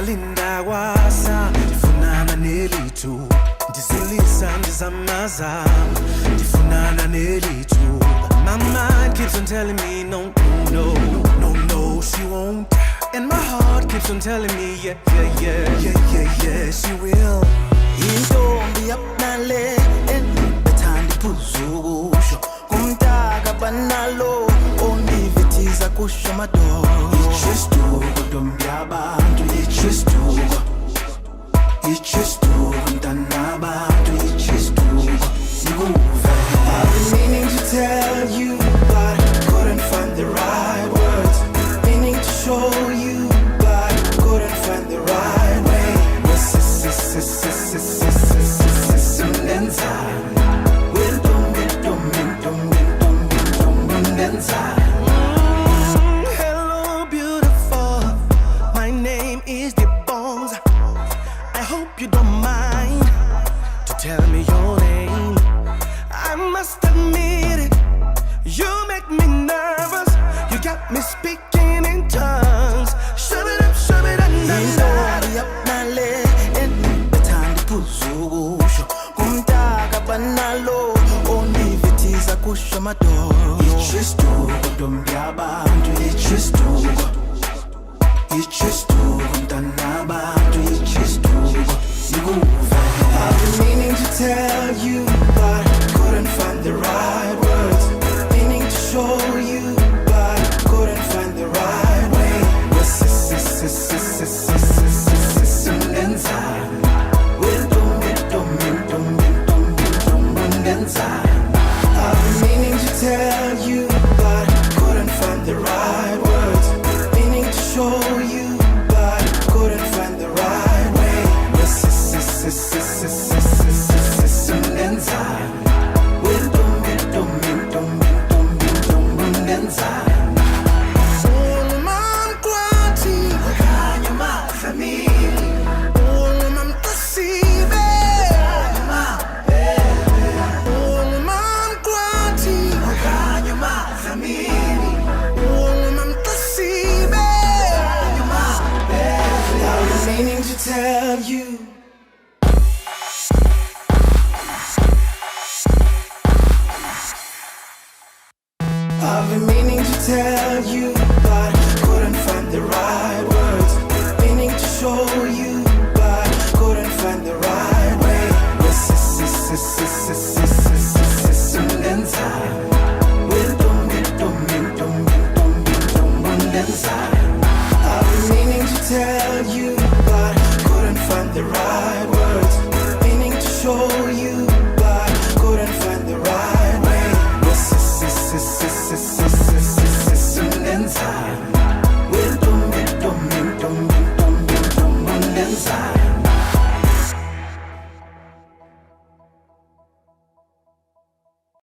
Linda wasa ndifunana nelitu ndizulisa ndizamaza ndifunana nelitu my mind keeps on telling me no, no, no, no, no, she won't. And my heart keeps on telling me yeah, yeah, yeah, yeah, yeah, yeah, she will. Intombi yapnale ethanda iphuzukusho kumntaka banalo onivithiza kusho amadolo Ichistuko ntombi yabantu ichistuko ichistuko mntanabantu ichistuko sikuve. I've been meaning to tell you but couldn't find the right words, meaning to show you but couldn't find the right way. Hello beautiful, my name is the Bones. I hope you don't mind to tell me your name. I must admit it, you make me nervous. You got me speaking in tongues. Shove it up, shove it up, Intombi yapnale ethanda iphuzukusho kumntaka banalo onivithiza kusho amadolo Ichistuko ntombi yabantu ichistuko ichistuko mntanabantu ichistuko sikuve. I've been meaning to tell you but couldn't find the right words, meaning to show you but couldn't find the right way. I've been meaning to tell you but couldn't find the right words, meaning to show you but couldn't find the right way. Meaning to tell you. I've been meaning to tell you, but